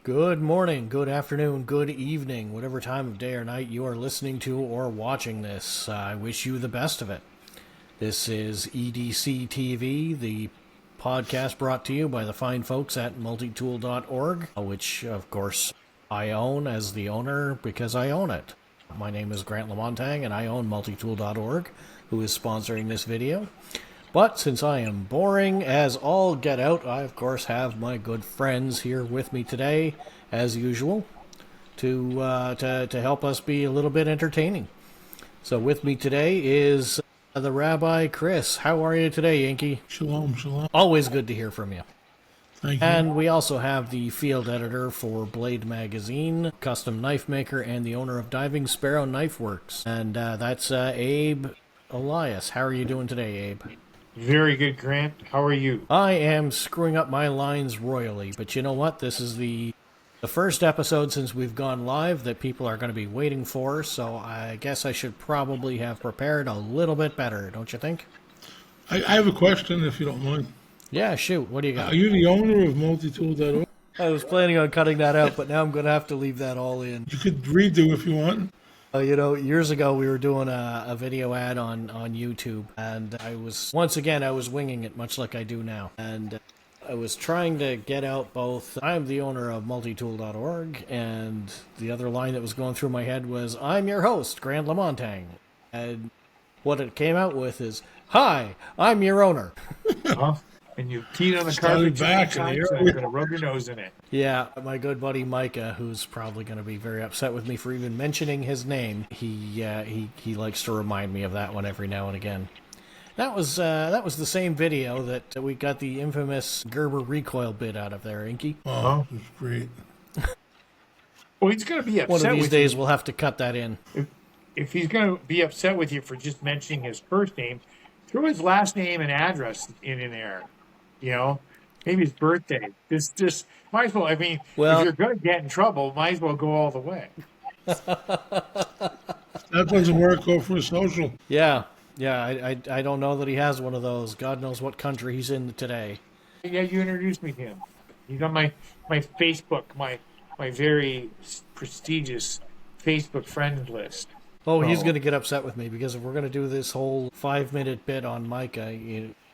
Good morning, good afternoon, good evening, whatever time of day or night you are listening to or watching this. I wish you the best of it. This is EDC TV, the podcast brought to you by the fine folks at Multitool.org, which, of course, I own as the owner because I own it. My name is Grant Lamontang, and I own Multitool.org, who is sponsoring this video. But since I am boring as all get out, I of course have my good friends here with me today, as usual, to help us be a little bit entertaining. So with me today is the Rabbi Chris. How are you today, Inky? Shalom, shalom. Always good to hear from you. Thank you. And we also have the field editor for Blade Magazine, custom knife maker, and the owner of Diving Sparrow Knife Works. And that's Abe Elias. How are you doing today, Abe? Very good, Grant. How are you? I am screwing up my lines royally, but you know what? This is the first episode since we've gone live that people are going to be waiting for, so I guess I should probably have prepared a little bit better, don't you think? I have a question, if you don't mind. Yeah, shoot. What do you got? Are you the owner of Multitool.org? I was planning on cutting that out, but now I'm going to have to leave that all in. You could redo if you want. Years ago we were doing a video ad on YouTube, and I was winging it, much like I do now. And I was trying to get out both, I'm the owner of Multitool.org, and the other line that was going through my head was, I'm your host, Grant Lamontang. And what it came out with is, hi, I'm your owner. And you peed on the carpet back so you're going to rub your nose in it. Yeah, my good buddy Micah, who's probably going to be very upset with me for even mentioning his name, he likes to remind me of that one every now and again. That was the same video that we got the infamous Gerber recoil bit out of there, Inky. Oh, that's great. Well, he's going to be upset with you. One of these days we'll have to cut that in. If he's going to be upset with you for just mentioning his first name, throw his last name and address in there. You know, maybe his birthday. This might as well. I mean, if you're going to get in trouble, might as well go all the way. That doesn't work. Go for a social. Yeah. I don't know that he has one of those. God knows what country he's in today. Yeah, you introduced me to him. He's on my Facebook, my very prestigious Facebook friend list. Oh, he's going to get upset with me because if we're going to do this whole 5-minute bit on Micah,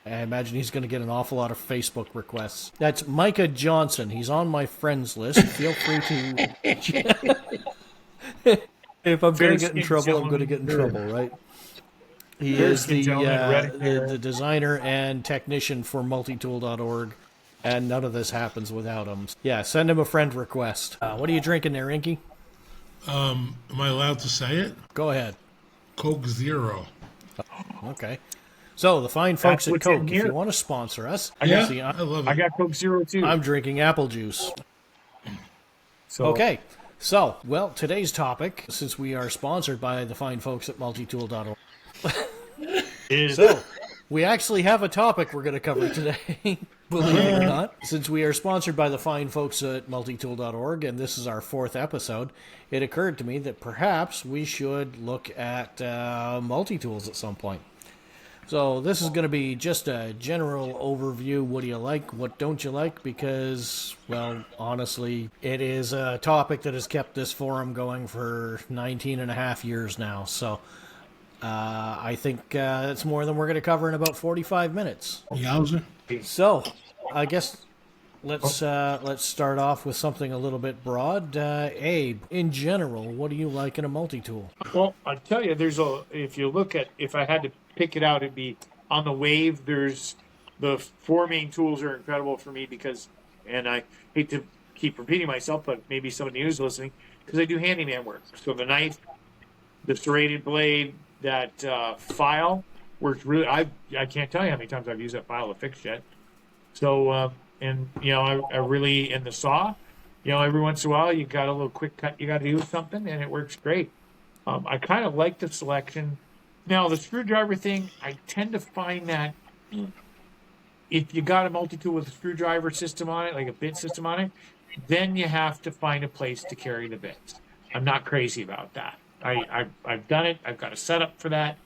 I imagine he's going to get an awful lot of Facebook requests. That's Micah Johnson. He's on my friends list. Feel free to... If I'm going to get in trouble, I'm going to get in trouble, right? He is the designer and technician for Multitool.org, and none of this happens without him. Yeah, send him a friend request. What are you drinking there, Inky? Am I allowed to say it? Go ahead. Coke Zero. Okay. So, the fine folks at Coke, if here. you want to sponsor us, I love it. I got Coke Zero too. I'm drinking apple juice. So, Okay. So, well, today's topic, since we are sponsored by the fine folks at Multitool.org, so we actually have a topic we're going to cover today, believe it or not. Since we are sponsored by the fine folks at Multitool.org, and this is our 4th episode, it occurred to me that perhaps we should look at multi-tools at some point. So this is going to be just a general overview. What do you like? What don't you like? Because, well, honestly, it is a topic that has kept this forum going for 19 and a half years now. So I think it's more than we're going to cover in about 45 minutes. Yowzer. So I guess let's start off with something a little bit broad. Abe, in general, what do you like in a multi-tool? Well, I'll tell you, if I had to pick it out, it'd be on the Wave. There's the 4 main tools are incredible for me because, and I hate to keep repeating myself, but maybe somebody who's listening, because I do handyman work. So the knife, the serrated blade, that file works really. I can't tell you how many times I've used that file to fix shit. So and I really, in the saw, every once in a while you got a little quick cut you got to do with something, and it works great. I kind of like the selection. Now, the screwdriver thing, I tend to find that if you got a multi-tool with a screwdriver system on it, like a bit system on it, then you have to find a place to carry the bits. I'm not crazy about that. I've done it. I've got a setup for that.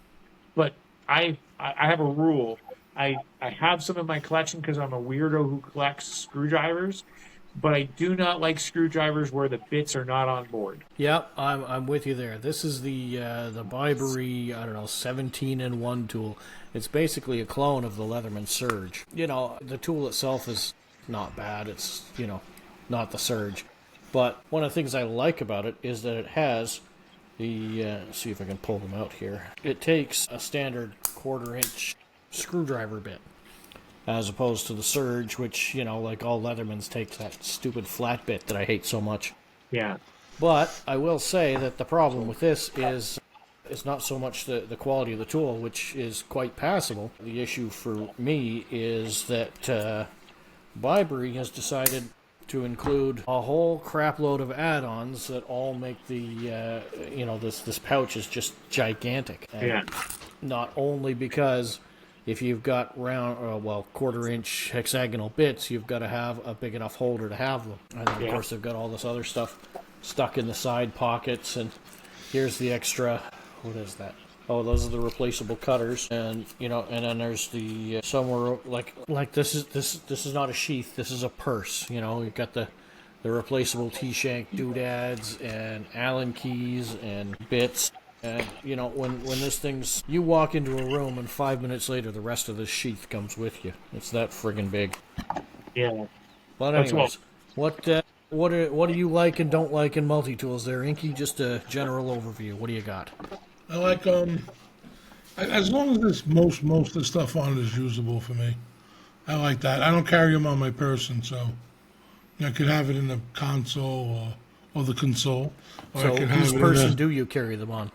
But I have a rule. I have some in my collection because I'm a weirdo who collects screwdrivers. but I do not like screwdrivers where the bits are not on board. Yeah, I'm with you there. This is the Bibury, I don't know, 17-in-1 tool. It's basically a clone of the Leatherman Surge. You know, the tool itself is not bad. It's, you know, not the Surge. But one of the things I like about it is that it has the, see if I can pull them out here. It takes a standard 1/4-inch screwdriver bit, as opposed to the Surge, which, you know, like all Leathermans, takes that stupid flat bit that I hate so much. Yeah. But I will say that the problem with this is it's not so much the quality of the tool, which is quite passable. The issue for me is that Bibury has decided to include a whole crap load of add-ons that all make the, you know, this pouch is just gigantic. And Yeah. not only because if you've got round, 1/4-inch hexagonal bits, you've got to have a big enough holder to have them. And then, of course, they've got all this other stuff stuck in the side pockets. And here's the extra, what is that? Oh, those are the replaceable cutters. And, you know, and then there's the, somewhere, like this is not a sheath, this is a purse. You know, you've got the replaceable T-shank doodads and Allen keys and bits. And, you know, when this thing's... You walk into a room and 5 minutes later the rest of the sheath comes with you. It's that friggin' big. Yeah. But anyways, what do you like and don't like in multi-tools there, Inky? Just a general overview. What do you got? I like as long as this most of the stuff on it is usable for me. I like that. I don't carry them on my person, so I could have it in the console or the console. Or So I could have whose it in person do you carry them on?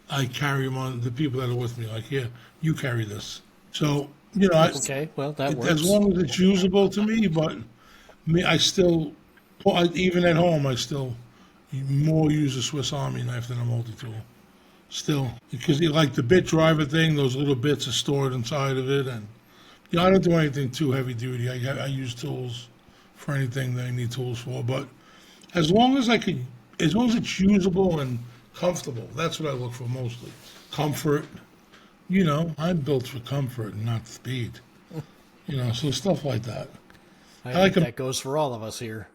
I carry them on the people that are with me. Like, here, you carry this. So, you know, Okay, well, that works. as long as it's usable to me, but I still, even at home, I still more use a Swiss Army knife than a multi-tool. Still, because you like the bit driver thing, those little bits are stored inside of it, and I don't do anything too heavy duty. I use tools for anything that I need tools for, but as long as it's usable and comfortable, that's what I look for mostly. Comfort, you know, I'm built for comfort and not speed. You know, so stuff like that. I like think that goes for all of us here.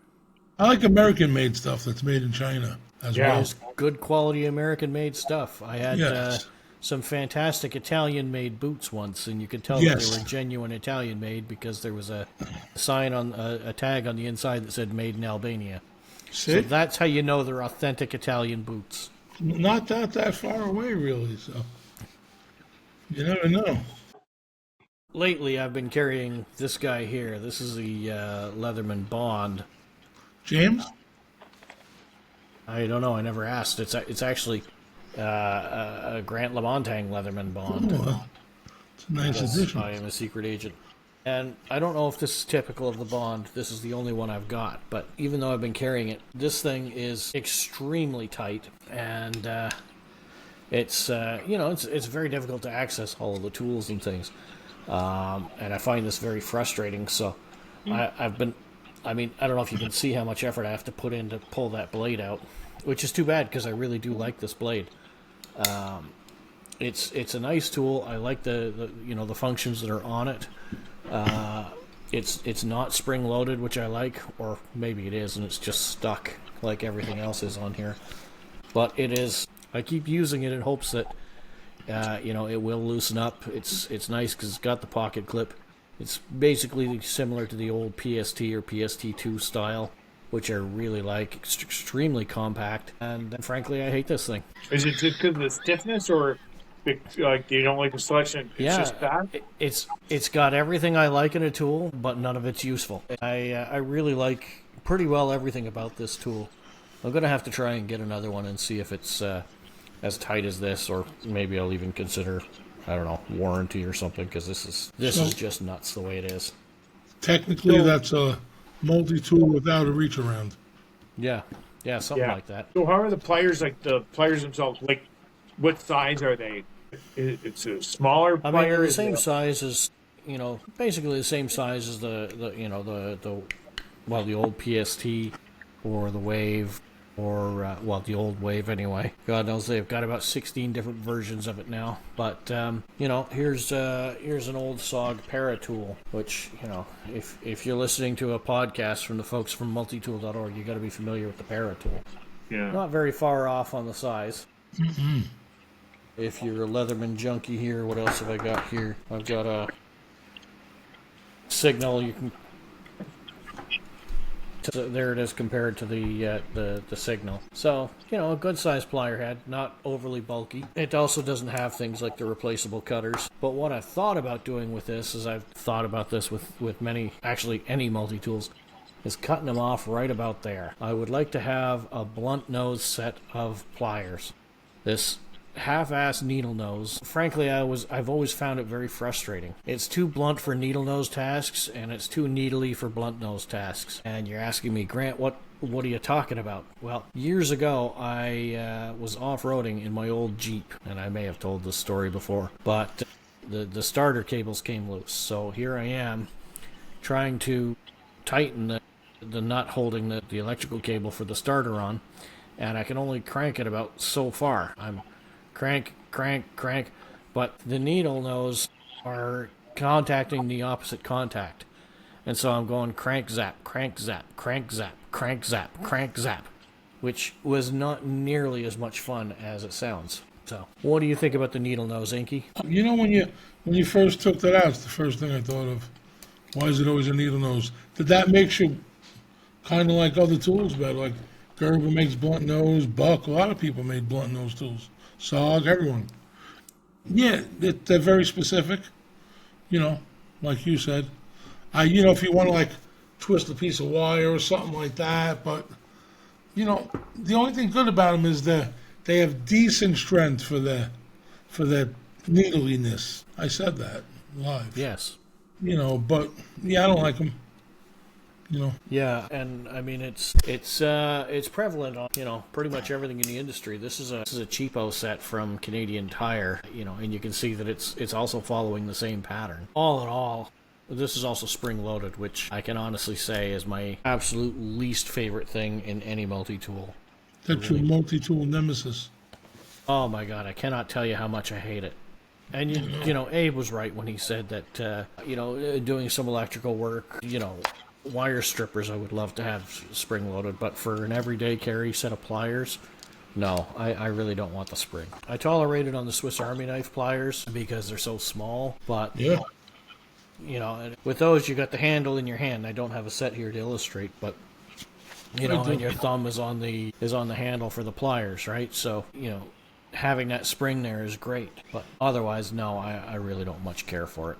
I like American-made stuff that's made in China as well. There's good quality American-made stuff. I had some fantastic Italian-made boots once, and you could tell that they were genuine Italian-made because there was a sign on a tag on the inside that said "Made in Albania." See? So that's how you know they're authentic Italian boots. Not that far away, really, so you never know. Lately, I've been carrying this guy here. This is the Leatherman Bond. James? I don't know. I never asked. It's actually a Grant LaMontagne Leatherman Bond. Oh, it's a nice addition. I am a secret agent. And I don't know if this is typical of the Bond. This is the only one I've got. But even though I've been carrying it, this thing is extremely tight. And it's, you know, it's very difficult to access all of the tools and things. And I find this very frustrating. So I don't know if you can see how much effort I have to put in to pull that blade out, which is too bad because I really do like this blade. It's a nice tool. I like the you know, the functions that are on it. It's not spring loaded, which I like, or maybe it is and it's just stuck like everything else is on here. But it is. I keep using it in hopes that you know, it will loosen up. It's nice because it's got the pocket clip. It's basically similar to the old PST or PST2 style, which I really like. It's extremely compact, and frankly, I hate this thing. Is it just because of the stiffness, or like you don't like the selection? It's just bad. It's got everything I like in a tool, but none of it's useful. I really like pretty well everything about this tool. I'm gonna have to try and get another one and see if it's as tight as this, or maybe I'll even consider, I don't know, warranty or something, because this is just nuts the way it is. Technically, that's a multi-tool without a reach around. Yeah, something like that. So how are the pliers, like the pliers themselves, like what size are they? It's a smaller plier? I mean, they're the same size as, you know, basically the same size as the old PST or the Wave. or well, the old wave anyway. God knows they've got about 16 different versions of it now. But you know, here's an old SOG Paratool, which, you know, if you're listening to a podcast from the folks from Multitool.org, you got to be familiar with the Paratool. Yeah. Not very far off on the size. Mm-hmm. If you're a Leatherman junkie here, what else have I got here? I've got a signal. You can. So there it is compared to the signal. So, you know, a good sized plier head, not overly bulky. It also doesn't have things like the replaceable cutters. But what I've thought about doing with this is I've thought about this with many, actually any multi-tools, is cutting them off right about there. I would like to have a blunt nose set of pliers. This half-ass needle nose, frankly, I've always found it very frustrating. It's too blunt for needle nose tasks, and it's too needly for blunt nose tasks. And you're asking me, Grant, what are you talking about? Well, years ago, I was off-roading in my old Jeep, and I may have told this story before, but the starter cables came loose. So here I am trying to tighten the nut holding the electrical cable for the starter on, and I can only crank it about so far. I'm crank, but the needle nose are contacting the opposite contact. And so I'm going crank zap, crank zap, crank zap, crank zap, crank zap, which was not nearly as much fun as it sounds. So, what do you think about the needle nose, Inky? You know, when you first took that out, it's the first thing I thought of. Why is it always a needle nose? Did that make you kind of like other tools better? Like Gerber makes blunt nose, Buck, a lot of people made blunt nose tools. SOG, everyone. Yeah, they're very specific, you know, like you said. You know, if you want to, like, twist a piece of wire or something like that, but, you know, the only thing good about them is they have decent strength for their needliness. I said that live. Yes. You know, but, yeah, I don't like them. You know. Yeah, and I mean it's prevalent on, you know, pretty much everything in the industry. This is a cheapo set from Canadian Tire, you know, and you can see that it's also following the same pattern. All in all, this is also spring loaded, which I can honestly say is my absolute least favorite thing in any multi-tool. That's really. Your multi-tool nemesis. Oh my God, I cannot tell you how much I hate it. And you know, Abe was right when he said that you know, doing some electrical work, you know, wire strippers I would love to have spring loaded, but for an everyday carry set of pliers, no, I really don't want the spring. I tolerate it on the Swiss Army knife pliers because they're so small, but yeah, you know, with those you got the handle in your hand. I don't have a set here to illustrate, but you know, and your thumb is on the handle for the pliers, right? So, you know, having that spring there is great, but otherwise, no, I really don't much care for it.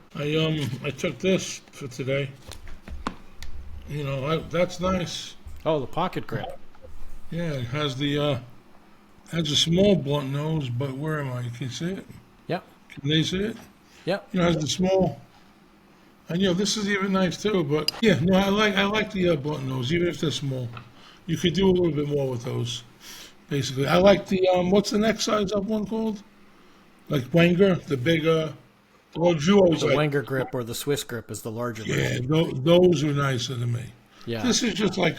I took this for today. You know, that's nice. Oh, the pocket grip. Yeah, it has a small blunt nose, but where am I? You can see it? Yep. Can they see it? Yep. You know, it has the small, and you know, this is even nice too, but yeah, no, I like the blunt nose, even if they're small. You could do a little bit more with those, basically. I like the, what's the next size up one called? Like Wenger, the bigger. Well, the Wenger grip or the Swiss grip is the larger version. Yeah, those are nicer to me. Yeah. This is just like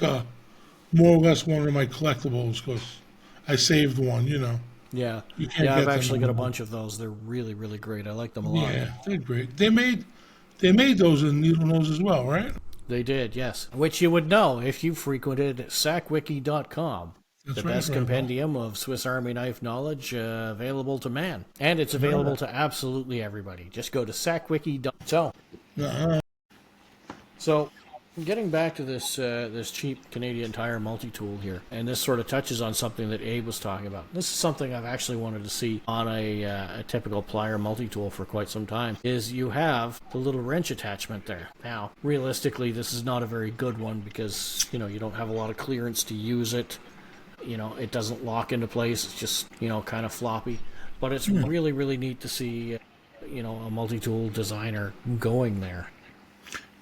more or less one of my collectibles because I saved one, you know. Yeah. I've actually got a bunch of those. They're really, really great. I like them a lot. Yeah, they're great. They made those in needle nose as well, right? They did, yes. Which you would know if you frequented SAKWiki.com. The best compendium of Swiss Army knife knowledge available to man. And it's available to absolutely everybody. Just go to SAKWiki.com. So, getting back to this cheap Canadian Tire multi-tool here, and this sort of touches on something that Abe was talking about. This is something I've actually wanted to see on a typical plier multi-tool for quite some time, is you have the little wrench attachment there. Now, realistically, this is not a very good one because, you know, you don't have a lot of clearance to use it. You know, it doesn't lock into place. It's just, you know, kind of floppy. But it's really, really neat to see, you know, a multi-tool designer going there.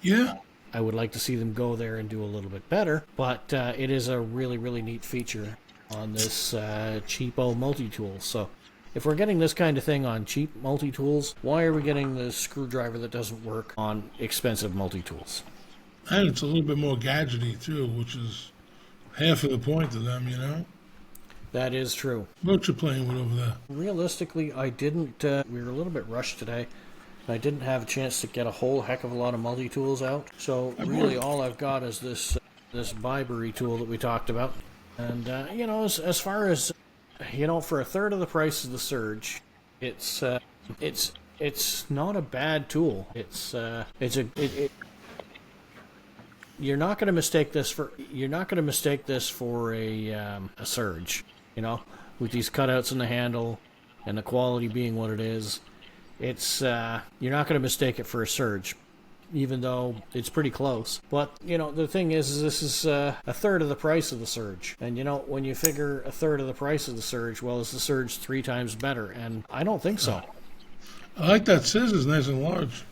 Yeah. I would like to see them go there and do a little bit better. But it is a really, really neat feature on this cheapo multi-tool. So if we're getting this kind of thing on cheap multi-tools, why are we getting the screwdriver that doesn't work on expensive multi-tools? And it's a little bit more gadgety, too, which is half of the point to them, you know? That is true. What you playing with over there? Realistically, I didn't. We were a little bit rushed today. I didn't have a chance to get a whole heck of a lot of multi-tools out. So really all I've got is this Bibury tool that we talked about. And, you know, as far as, you know, for a third of the price of the Surge, it's not a bad tool. You're not going to mistake this for a Surge, you know, with these cutouts in the handle and the quality being what it is. It's you're not going to mistake it for a Surge, even though it's pretty close. But, you know, the thing is this is a third of the price of the Surge. And, you know, when you figure a third of the price of the Surge, well, is the Surge 3 times better? And I don't think so. I like that scissors, nice and large.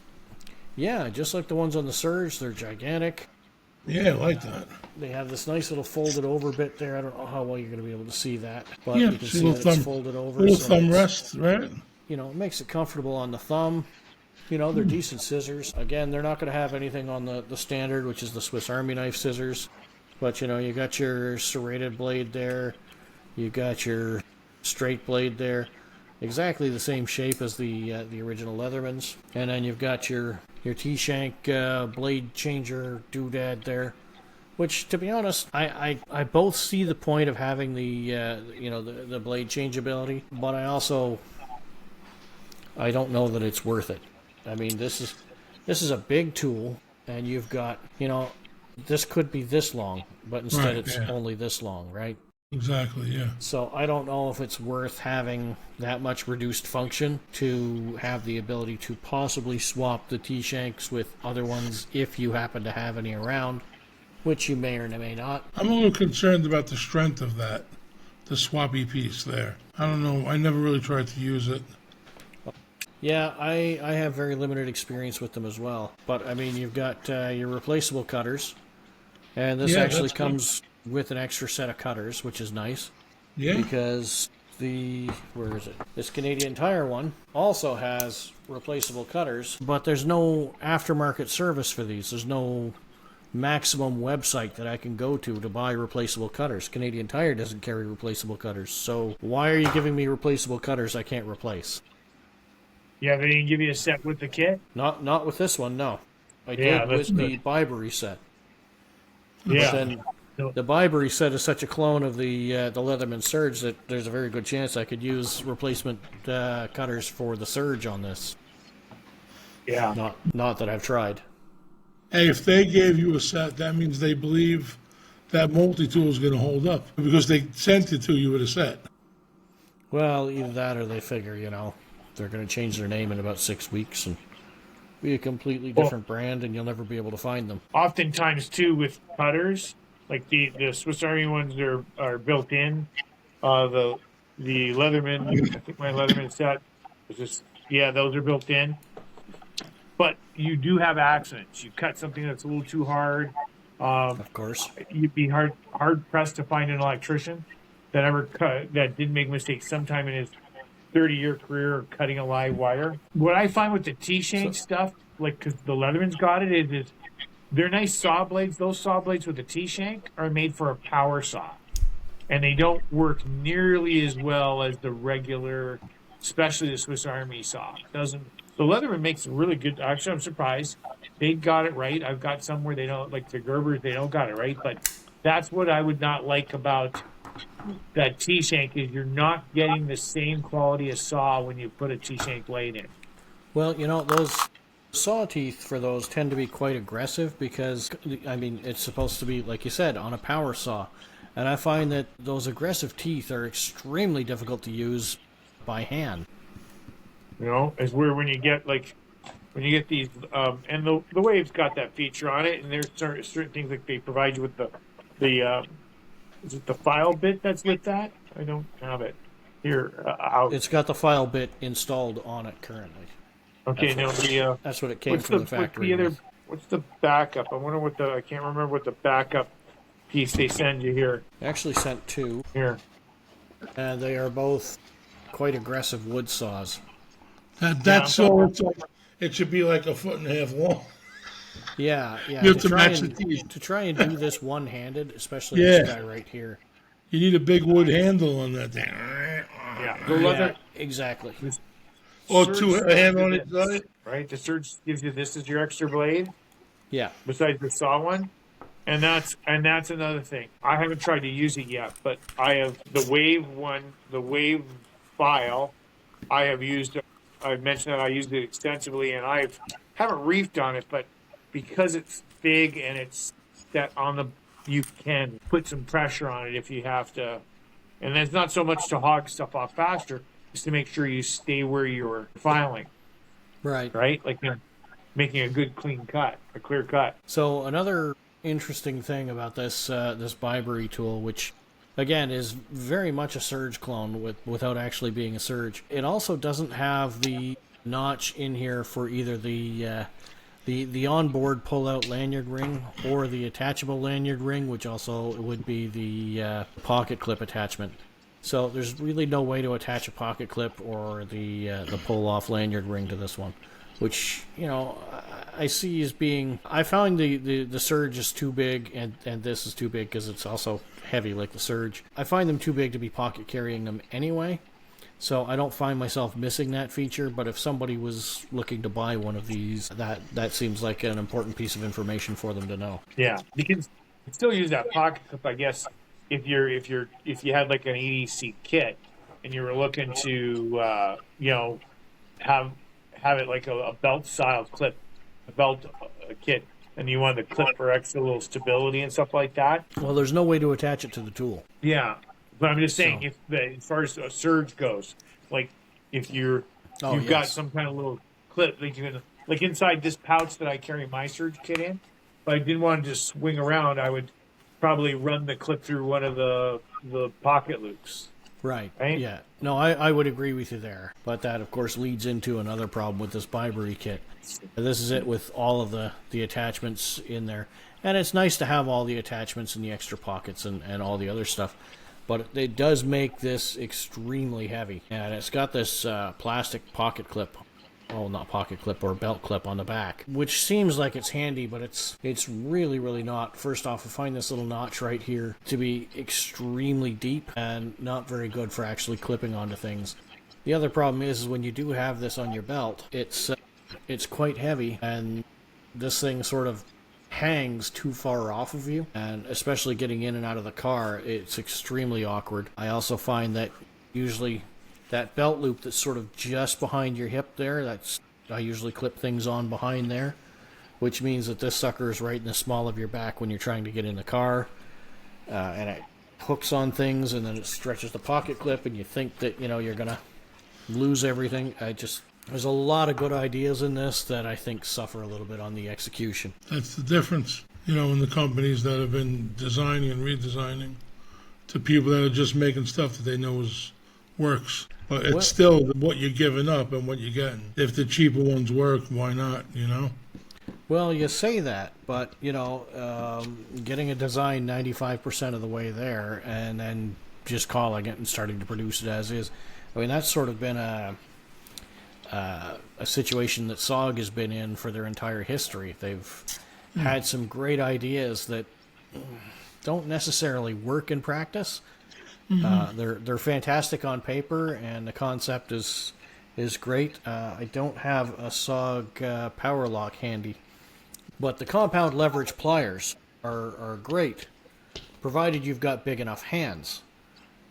Yeah, just like the ones on the Surge, they're gigantic. Yeah, I like that. They have this nice little folded over bit there. I don't know how well you're going to be able to see that. But Yeah, you can see see little that it's thumb- folded over. Little so thumb it's- rest, right? You know, it makes it comfortable on the thumb. You know, they're decent scissors. Again, they're not going to have anything on the standard, which is the Swiss Army knife scissors. But, you know, you got your serrated blade there. You got your straight blade there. Exactly the same shape as the original Leathermans. And then you've got your T-shank blade changer doodad there. Which, to be honest, I both see the point of having the blade changeability, but I don't know that it's worth it. I mean, this is a big tool, and you've got, you know, this could be this long, but instead it's only this long, right? Exactly, yeah. So I don't know if it's worth having that much reduced function to have the ability to possibly swap the T-shanks with other ones if you happen to have any around, which you may or may not. I'm a little concerned about the strength of that, the swappy piece there. I don't know. I never really tried to use it. Yeah, I have very limited experience with them as well. But, I mean, you've got your replaceable cutters, and this actually comes with an extra set of cutters, which is nice. Yeah. Because where is it? This Canadian Tire one also has replaceable cutters, but there's no aftermarket service for these. There's no maximum website that I can go to buy replaceable cutters. Canadian Tire doesn't carry replaceable cutters, so why are you giving me replaceable cutters I can't replace? Yeah, they didn't give you a set with the kit? Not with this one, no. I did with the Bibury set. Yeah. But then the Bibury set is such a clone of the Leatherman Surge that there's a very good chance I could use replacement cutters for the Surge on this. Yeah. Not that I've tried. Hey, if they gave you a set, that means they believe that Multitool is going to hold up because they sent it to you with a set. Well, either that or they figure, you know, they're going to change their name in about 6 weeks and be a completely different brand, and you'll never be able to find them. Oftentimes, too, with cutters, like the Swiss Army ones are built in. The Leatherman, I think my Leatherman set was just, those are built in. But you do have accidents. You cut something that's a little too hard. Of course. You'd be hard pressed to find an electrician that didn't make mistakes sometime in his 30-year career of cutting a live wire. What I find with the T-shank stuff, like, because the Leatherman's got it, is they're nice saw blades. Those saw blades with the T-shank are made for a power saw. And they don't work nearly as well as the regular, especially the Swiss Army saw. The Leatherman makes a really good. Actually, I'm surprised they got it right. I've got some where they don't, like the Gerber, they don't got it right. But that's what I would not like about that T-shank is you're not getting the same quality of saw when you put a T-shank blade in. Well, you know, those saw teeth for those tend to be quite aggressive because, I mean, it's supposed to be, like you said, on a power saw. And I find that those aggressive teeth are extremely difficult to use by hand. You know, it's where when you get these, and the Wave's got that feature on it, and there's certain things like they provide you with the is it the file bit that's with that? I don't have it here. It's got the file bit installed on it currently. Okay, that's what it came from the factory. What's the backup? I can't remember what the backup piece they send you here. They actually sent 2. Here. And they are both quite aggressive wood saws. That's so. It should be like 1.5 feet long. Yeah. You have to match the teeth. To try and do this one-handed, especially Yeah. this guy right here. You need a big wood handle on that thing. Yeah, the leather. Yeah, exactly. Or Surge two hand on each side. Right, the surge gives you this as your extra blade, Yeah. besides the saw one, and that's another thing. I haven't tried to use it yet, but I have the wave one, the wave file. I have used. I've mentioned that I used it extensively, and I haven't reefed on it, but because it's big and it's set on the, you can put some pressure on it if you have to, and it's not so much to hog stuff off faster, just to make sure you stay where you're filing. Right? Like you're making a good clean cut, a clear cut. So another interesting thing about this this Bibury tool, which again is very much a surge clone without actually being a surge. It also doesn't have the notch in here for either the onboard pull-out lanyard ring or the attachable lanyard ring, which also would be the pocket clip attachment. So there's really no way to attach a pocket clip or the pull-off lanyard ring to this one, which, you know, I see as being... I found the Surge is too big, and this is too big because it's also heavy like the Surge. I find them too big to be pocket carrying them anyway, so I don't find myself missing that feature, but if somebody was looking to buy one of these, that seems like an important piece of information for them to know. Yeah, you can still use that pocket clip, I guess, if you had like an EDC kit and you were looking to have it like a belt style clip, a belt kit, and you wanted the clip for extra little stability and stuff like that. Well, there's no way to attach it to the tool. Yeah, but I'm just saying, as far as a surge goes, like if you've got some kind of little clip, like you can, like inside this pouch that I carry my surge kit in, if I didn't want to just swing around, I would probably run the clip through one of the pocket loops. Right. Yeah. No, I would agree with you there. But that, of course, leads into another problem with this Bibury kit. This is it with all of the attachments in there. And it's nice to have all the attachments and the extra pockets and all the other stuff. But it does make this extremely heavy. And it's got this plastic pocket clip. Oh, not pocket clip, or belt clip on the back, which seems like it's handy, but it's really, really not. First off, I find this little notch right here to be extremely deep and not very good for actually clipping onto things. The other problem is when you do have this on your belt, it's quite heavy, and this thing sort of hangs too far off of you, and especially getting in and out of the car, it's extremely awkward. I also find that usually that belt loop that's sort of just behind your hip there, I usually clip things on behind there, which means that this sucker is right in the small of your back when you're trying to get in the car, and it hooks on things, and then it stretches the pocket clip, and you think that, you know, you're going to lose everything. There's a lot of good ideas in this that I think suffer a little bit on the execution. That's the difference, you know, in the companies that have been designing and redesigning to people that are just making stuff that they know works. But it's still what you're giving up and what you're getting. If the cheaper ones work, why not, you know? Well, you say that, but, you know, getting a design 95% of the way there and then just calling it and starting to produce it as is, I mean, that's sort of been a situation that SOG has been in for their entire history. They've had some great ideas that don't necessarily work in practice. They're fantastic on paper, and the concept is great. I don't have a SOG power lock handy, but the compound leverage pliers are great, provided you've got big enough hands.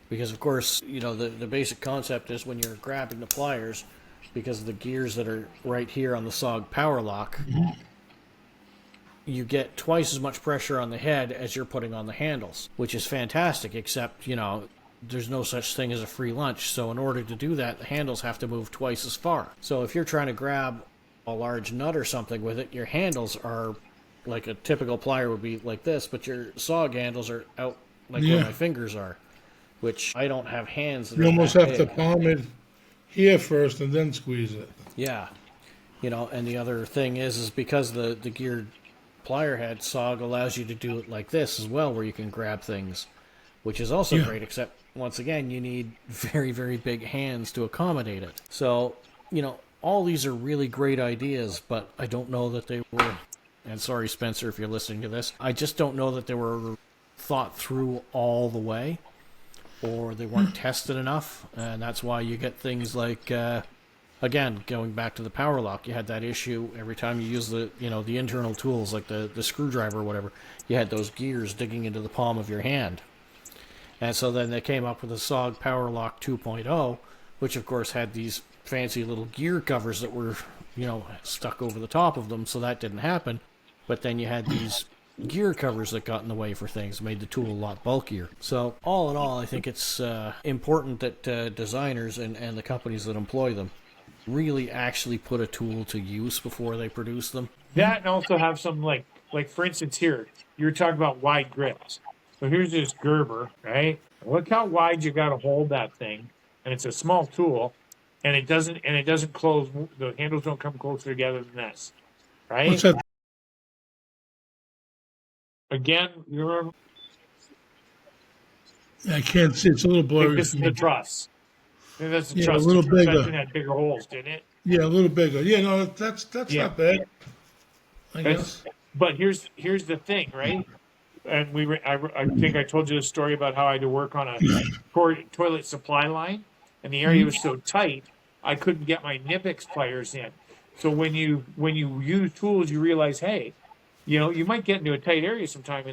Because of course, you know, the basic concept is when you're grabbing the pliers, because of the gears that are right here on the SOG power lock, you get twice as much pressure on the head as you're putting on the handles, which is fantastic, except, you know, there's no such thing as a free lunch. So in order to do that, the handles have to move twice as far. So if you're trying to grab a large nut or something with it, your handles are like a typical plier would be like this, but your SOG handles are out like where my fingers are, which I don't have hands that You are almost that have to big. palm it here first and then squeeze it. Yeah. You know, and the other thing is because the geared plier head SOG allows you to do it like this as well, where you can grab things, which is also great, except once again, you need very, very big hands to accommodate it. So, you know, all these are really great ideas, but I don't know that they were and sorry, Spencer, if you're listening to this, I just don't know that they were thought through all the way, or they weren't tested enough, and that's why you get things like, again, going back to the power lock, you had that issue every time you use the internal tools, like the screwdriver or whatever, you had those gears digging into the palm of your hand. And so then they came up with the SOG Power Lock 2.0, which of course had these fancy little gear covers that were, stuck over the top of them, so that didn't happen. But then you had these gear covers that got in the way for things, made the tool a lot bulkier. So all in all, I think it's important that designers and the companies that employ them really actually put a tool to use before they produce them. That, and also have some, like for instance here, you were talking about wide grips. So here's this Gerber, right? Look how wide you got to hold that thing, and it's a small tool, and it doesn't close. The handles don't come closer together than this, right? What's that? Again, you remember? I can't see. It's a little blurry. This is the truss. And that's the Yeah, truss. a little The truss bigger. had bigger holes, didn't it? Yeah, a little bigger. Yeah, no, that's Yeah. not bad. I guess. But here's the thing, right? And I think I told you the story about how I had to work on a toilet supply line, and the area was so tight I couldn't get my Nippix pliers in. So when you use tools, you realize, hey, you might get into a tight area sometime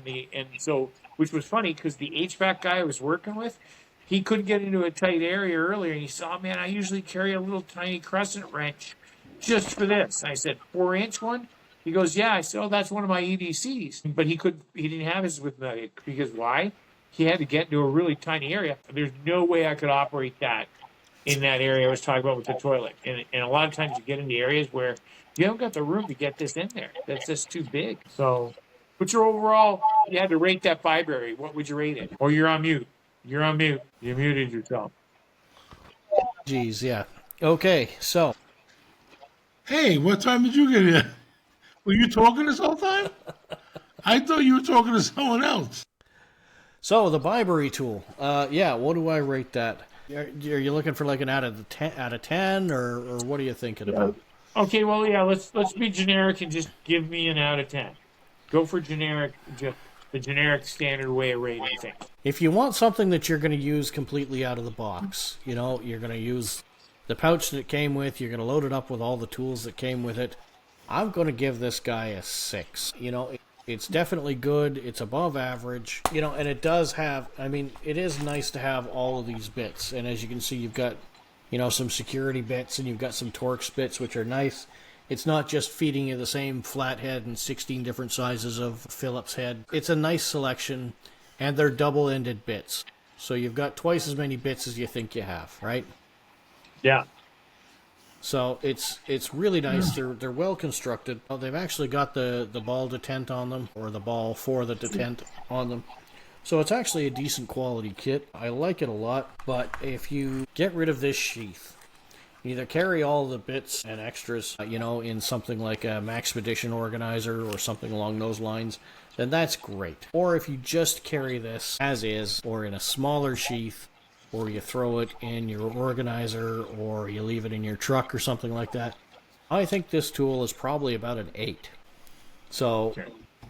which was funny because the HVAC guy I was working with, he couldn't get into a tight area earlier, and he said, "Oh man, I usually carry a little tiny crescent wrench just for this." I said, 4-inch one? He goes, "Yeah." I said, "Oh, that's one of my EDCs." But he didn't have his with me because why? He had to get into a really tiny area. There's no way I could operate that in that area I was talking about with the toilet. And a lot of times you get into areas where you haven't got the room to get this in there. That's just too big. So, but your overall, you had to rate that Bibury. What would you rate it? Or you're on mute. You're on mute. You muted yourself. Geez, yeah. Okay, so. Hey, what time did you get here? Were you talking this whole time? I thought you were talking to someone else. So the Bibury tool, what do I rate that? Are you looking for like an out of 10, or what are you thinking about? Okay, well, yeah, let's be generic and just give me an out of 10. Go for generic, the generic standard way of rating things. If you want something that you're going to use completely out of the box, you're going to use the pouch that it came with, you're going to load it up with all the tools that came with it, I'm going to give this guy a 6. It's definitely good. It's above average. And it does have, it is nice to have all of these bits. And as you can see, you've got, some security bits and you've got some Torx bits, which are nice. It's not just feeding you the same flathead and 16 different sizes of Phillips head. It's a nice selection, and they're double-ended bits. So you've got twice as many bits as you think you have, right? Yeah. So it's really nice. They're well constructed. They've actually got the ball detent on them, or the ball for the detent on them. So it's actually a decent quality kit. I like it a lot. But if you get rid of this sheath, either carry all the bits and extras, in something like a Maxpedition organizer or something along those lines, then that's great. Or if you just carry this as is, or in a smaller sheath, or you throw it in your organizer, or you leave it in your truck or something like that, I think this tool is probably about an 8. So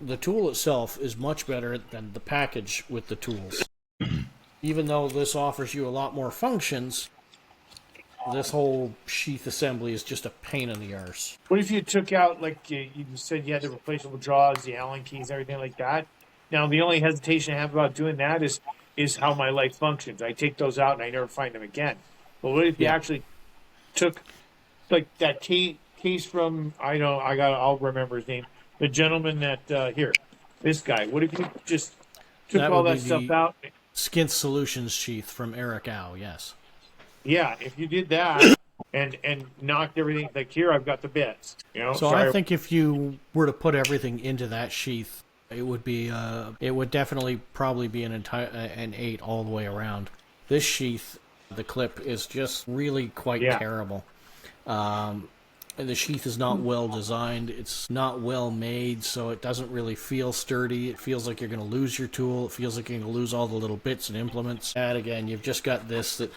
the tool itself is much better than the package with the tools. Even though this offers you a lot more functions, this whole sheath assembly is just a pain in the arse. What if you took out, like you said, you had the replaceable jaws, the Allen keys, everything like that? Now, the only hesitation I have about doing that is how my life functions. I take those out and I never find them again. But what if you actually took, like, that case from, I'll remember his name, the gentleman that, this guy. What if you just took all that stuff out? Skint Solutions sheath from Eric Au, yes. Yeah, if you did that and knocked everything, like here I've got the bits. I think if you were to put everything into that sheath, it would be it would definitely probably be an 8 all the way around. This sheath, the clip is just really quite terrible. And the sheath is not well designed. It's not well made, so it doesn't really feel sturdy. It feels like you're going to lose your tool. It feels like you're going to lose all the little bits and implements. And again, you've just got this that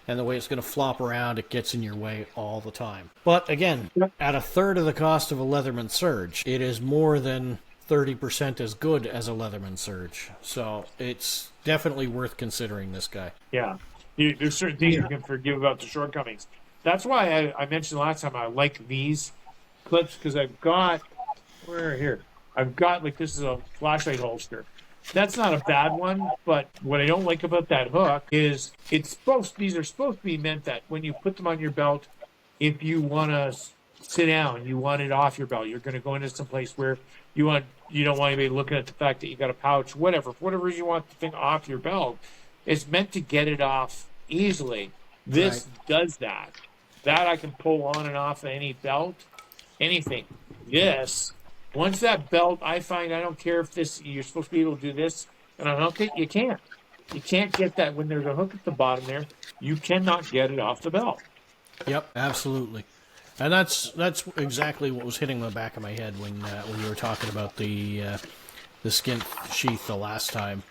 and the way it's going to flop around, it gets in your way all the time. But again, at a third of the cost of a Leatherman Surge, it is more than 30% as good as a Leatherman Surge. So it's definitely worth considering this guy. Yeah. There's certain things you can forgive about the shortcomings. That's why I mentioned last time I like these clips, because I've got, like, this is a flashlight holster. That's not a bad one, but what I don't like about that hook is these are supposed to be meant that when you put them on your belt, if you want to sit down, you want it off your belt, you're going to go into some place where you don't want anybody looking at the fact that you got a pouch, whatever. For whatever reason you want the thing off your belt, it's meant to get it off easily. This does that. That I can pull on and off any belt, anything. This, once that belt, I find, I don't care if you're supposed to be able to do this, and I'm okay, you can't. You can't get that when there's a hook at the bottom there. You cannot get it off the belt. Yep, absolutely. And that's exactly what was hitting the back of my head when you were talking about the skin sheath the last time.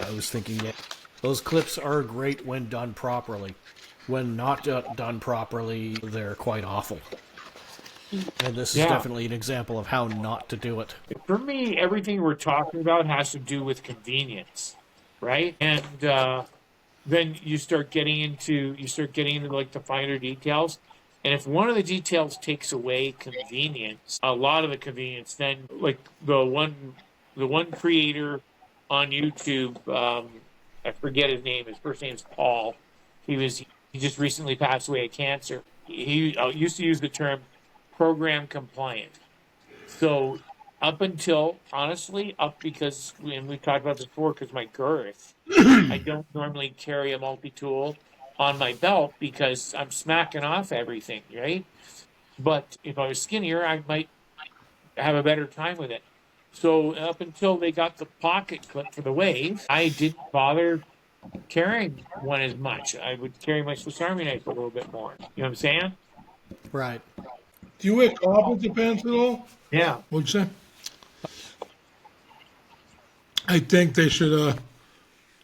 I was thinking that those clips are great when done properly. When not done properly, they're quite awful. And this is definitely an example of how not to do it. For me, everything we're talking about has to do with convenience, right? And then you start getting into like the finer details. And if one of the details takes away convenience, a lot of the convenience, then like the one creator on YouTube, I forget his name. His first name's Paul. He just recently passed away of cancer. He used to use the term program compliant. So because, and we talked about this before, because my girth, I don't normally carry a multi-tool on my belt because I'm smacking off everything, right? But if I was skinnier, I might have a better time with it. So up until they got the pocket clip for the Wave, I didn't bother carrying one as much. I would carry my Swiss Army knife a little bit more. You know what I'm saying? Right. Do you wear carpenter pants at all? Yeah. What'd you say? I think they should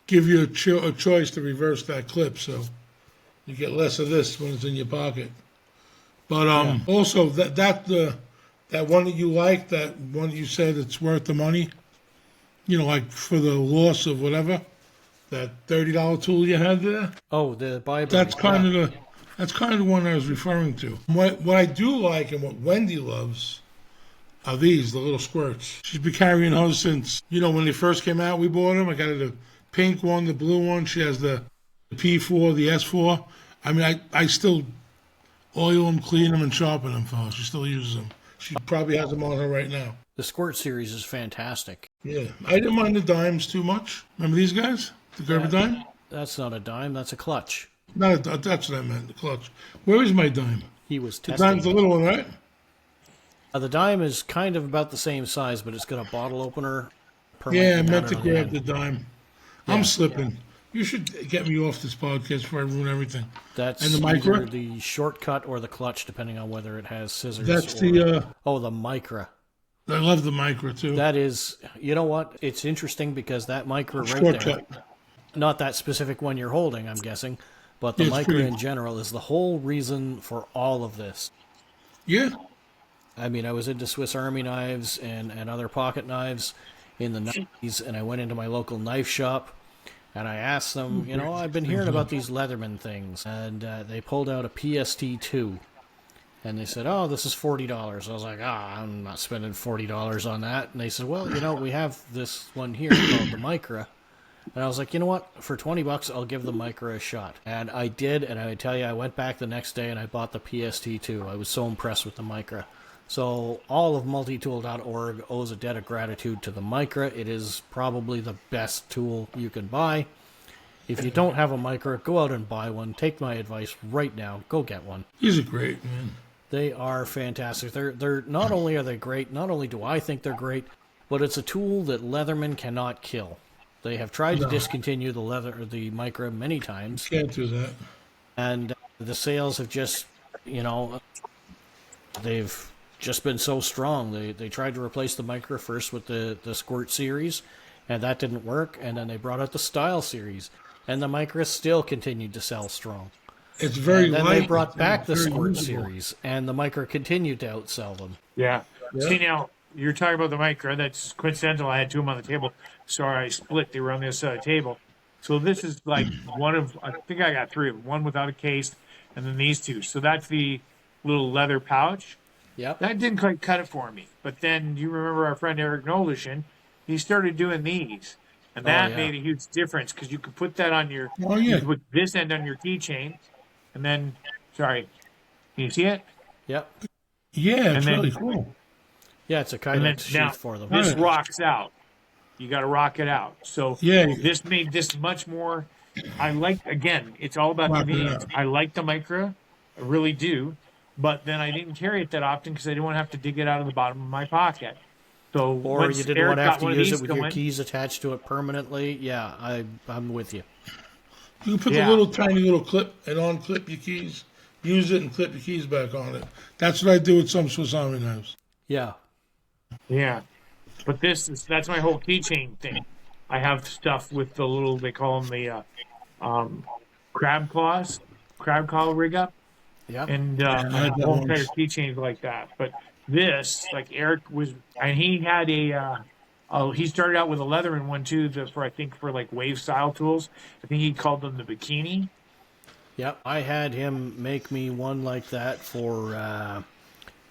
give you a choice to reverse that clip, so you get less of this when it's in your pocket. But also that one that you like, that one that you say that's worth the money, you know, like for the loss of whatever, that $30 tool you had there. Oh, the Bibury. That's kind of the one I was referring to. What I do like and what Wendy loves are these, the little squirts. She's been carrying those since, when they first came out, we bought them. I got her the pink one, the blue one. She has the P4, the S4. I mean, I still oil them, clean them, and sharpen them for her. She still uses them. She probably has them on her right now. The Squirt series is fantastic. Yeah. I didn't mind the dimes too much. Remember these guys? The Gerber dime? That's not a dime, that's a clutch. No, that's what I meant, the clutch. Where is my dime? He was The testing. dime's the little one, right? The dime is kind of about the same size, but it's got a bottle opener. Yeah, I meant to grab the dime. I'm slipping. You should get me off this podcast before I ruin everything. That's and the micro? either the shortcut or the clutch, depending on whether it has scissors. That's the Micra. I love the micro too. That is, you know what? It's interesting because that Micra shortcut. There, not that specific one you're holding, I'm guessing, but the Micra in general is the whole reason for all of this. Yeah. I mean, I was into Swiss Army knives and other pocket knives in the 90s, and I went into my local knife shop, and I asked them, I've been hearing about these Leatherman things, and they pulled out a PST2, and they said, oh, this is $40. I was like, I'm not spending $40 on that. And they said, well, we have this one here called the Micra. And I was like, you know what? For $20, I'll give the Micra a shot. And I did, and I tell you, I went back the next day and I bought the PST2. I was so impressed with the Micra. So all of multitool.org owes a debt of gratitude to the Micra. It is probably the best tool you can buy. If you don't have a Micra, go out and buy one. Take my advice right now. Go get one. These are great, man. They are fantastic. They're not only are they great, not only do I think they're great, but it's a tool that Leatherman cannot kill. They have tried to discontinue the Micra many times. Can't do that. And the sales have just, they've just been so strong. They tried to replace the Micra first with the Squirt series, and that didn't work. And then they brought out the Style series, and the Micra still continued to sell strong. It's very And then light. they brought back the very Squirt usable. series, and the Micra continued to outsell them. Yeah. Yeah. See, now you're talking about the Micra. That's coincidental. I had two of them on the table. Sorry, I split. They were on this table. So this is like one of, I think I got three of them. One without a case, and then these two. So that's the little leather pouch. Yep. That didn't quite cut it for me. But then you remember our friend Eric Nolishin, he started doing these. And that yeah. made a huge difference because you could put that on your, Oh, you yeah. could put this end on your keychain. And then, sorry, can you see it? Yep. Yeah, it's then- really cool. Yeah, it's a And then Kydex now, sheath for them. this Right. rocks out. You got to rock it out. So Yeah. this made this much more. I like, again, it's all about Rock it convenience. out. I like the Micra, I really do. But then I didn't carry it that often because I didn't want to have to dig it out of the bottom of my pocket. So Or once you didn't Eric want to have got to one of use these it with your going- keys attached to it permanently. Yeah, I'm with you. You can put Yeah. the little tiny little clip and unclip your keys, use it and clip your keys back on it. That's what I do with some Swiss Army knives. Yeah. Yeah, but that's my whole keychain thing. I have stuff with the little, they call them the crab claw rig up, Yeah. and I my had that whole once. entire keychain like that. But this, like Eric was, and he had he started out with a Leatherman one too, for like wave style tools. I think he called them the bikini. Yep. I had him make me one like that for,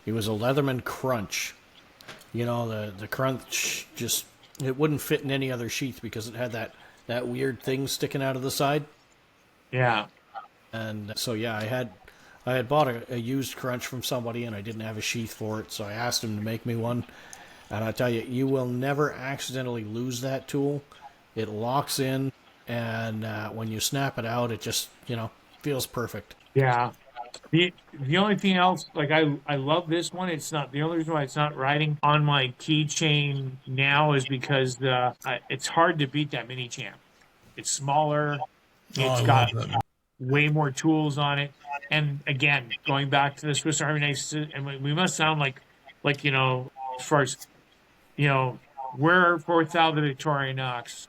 it was a Leatherman Crunch. You know, the Crunch just, it wouldn't fit in any other sheath because it had that weird thing sticking out of the side. Yeah, And so, yeah, I had bought a used Crunch from somebody and I didn't have a sheath for it. So I asked him to make me one. And I tell you, you will never accidentally lose that tool. It locks in, and when you snap it out, it just, feels perfect. yeah. The only thing else, like I love this one. It's not the only reason why it's not riding on my keychain now is because it's hard to beat that mini champ. It's smaller. It's I got love that. way more tools on it. And again, going back to the Swiss Army knives, and we must sound like as far as we're fourth out of the Victorinox,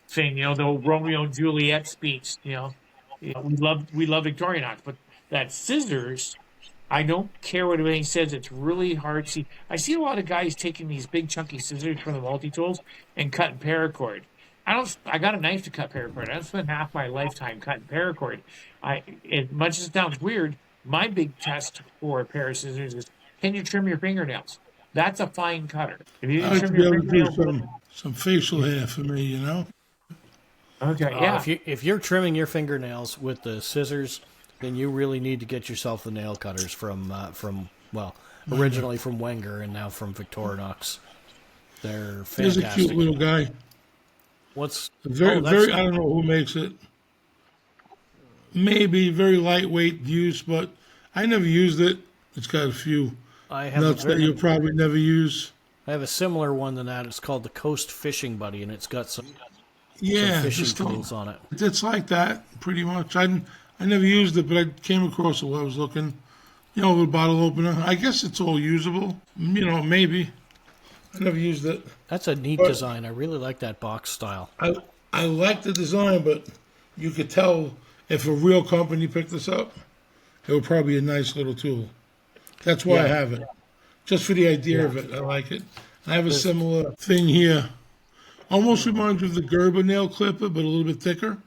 saying the old Romeo and Juliet speech, we love Victorinox, but that scissors, I don't care what anybody says. It's really hard. I see a lot of guys taking these big chunky scissors from the Multitools and cutting paracord. I got a knife to cut paracord. I don't spend half my lifetime cutting paracord. As much as it sounds weird, my big test for a pair of scissors is, can you trim your fingernails? That's a fine cutter. If you I can like to trim be your able to do fingernails, some facial hair for me, okay, yeah. If you're trimming your fingernails with the scissors, then you really need to get yourself the nail cutters from originally from Wenger and now from Victorinox. They're He's a fantastic. cute little guy. What's Very, oh, that's- very. I don't know who makes it. Maybe very lightweight use, but I never used it. It's got a few I have nuts that you'll probably never use. I have a similar one than that. It's called the Coast Fishing Buddy, and it's got some Yeah, fishing just tools on it. it's like that pretty much. I never used it, but I came across it while I was looking. A little bottle opener. I guess it's all usable. Maybe. I never used it. That's a neat design. I really like that box style. I like the design, but you could tell if a real company picked this up, it would probably be a nice little tool. That's why I have it. Just for the idea of it, I like it. I have a similar thing here. Almost reminds me of the Gerber nail clipper, but a little bit thicker.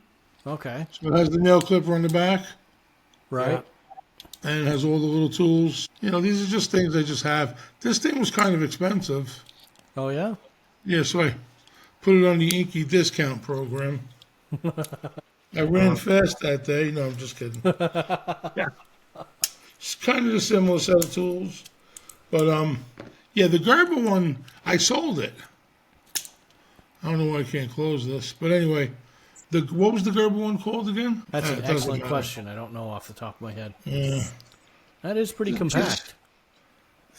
Okay. So it has the nail clipper on the back, Right. and it has all the little tools. These are just things I just have. This thing was kind of expensive. Oh, yeah? Yeah, so I put it on the Inky discount program. I ran fast that day. No, I'm just kidding. Yeah. It's kind of a similar set of tools. But, the Gerber one, I sold it. I don't know why I can't close this. But anyway, what was the Gerber one called again? That's an It doesn't excellent matter. question. I don't know off the top of my head. Yeah. That is pretty compact.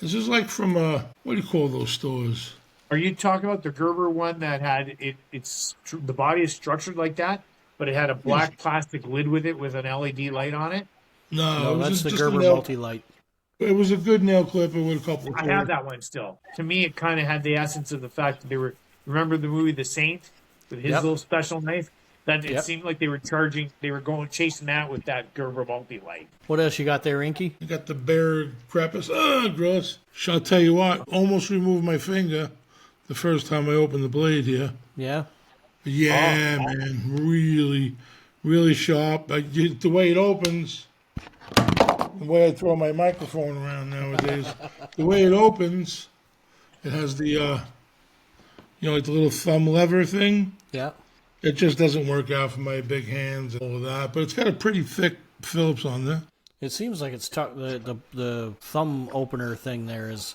This is like from, what do you call those stores? Are you talking about the Gerber one that had the body is structured like that, but it had a black plastic lid with it with an LED light on it? No, No, it was that's the just a Gerber nail- Multi-Light. It was a good nail clipper with a couple of I have that one still. To me, it kind of had the essence of the fact that they were. Remember the movie The Saint with his Yep. little special knife? That it Yep. seemed like they were chasing that with that Gerber multi-light. What else you got there, Inky? I got the bear crepice. Gross. I'll tell you what, almost removed my finger the first time I opened the blade here. Yeah. Yeah, man, really, really sharp. The way it opens, the way I throw my microphone around nowadays, the way it opens, it has the, like the little thumb lever thing. Yeah. It just doesn't work out for my big hands and all of that. But it's got a pretty thick Phillips on there. It seems like it's tucked. The thumb opener thing there is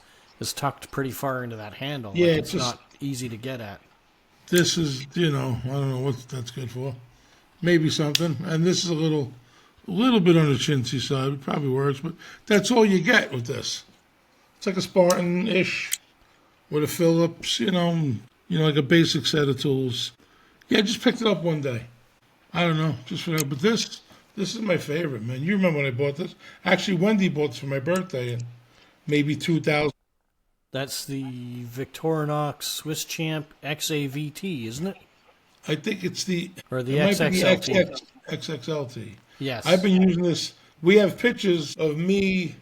tucked pretty far into that handle. Yeah, like it's it's just- not easy to get at. This is, I don't know what that's good for. Maybe something. And this is a little bit on the chintzy side. It probably works, but that's all you get with this. It's like a Spartan-ish with a Phillips, like a basic set of tools. Yeah, I just picked it up one day. I don't know, just for that. But this is my favorite, man. You remember when I bought this? Actually, Wendy bought this for my birthday in maybe 2000. That's the Victorinox Swiss Champ XAVT, isn't it? I think it's Or the it might be XXLT. XXLT. Yes. I've been using this. We have pictures of me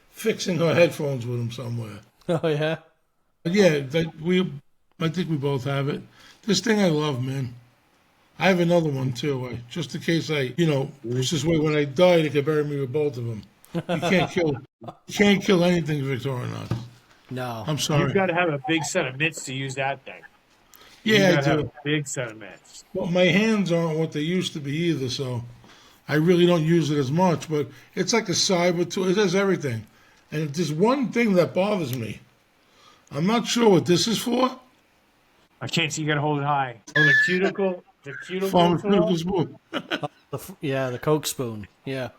fixing our headphones with them somewhere. Oh yeah. Yeah, I think we both have it. This thing I love, man. I have another one too, just in case it's this way when I die, they can bury me with both of them. You can't kill anything Victorinox. No. I'm sorry. You've got to have a big set of mitts to use that thing. Yeah, I Have do. a big set of mitts. Well, my hands aren't what they used to be either, so I really don't use it as much. But it's like a cyber tool. It does everything. And there's one thing that bothers me. I'm not sure what this is for. I can't see. You got to hold it high. Oh, the cuticle Pharmaceutical tool? spoon. The Coke spoon. Yeah.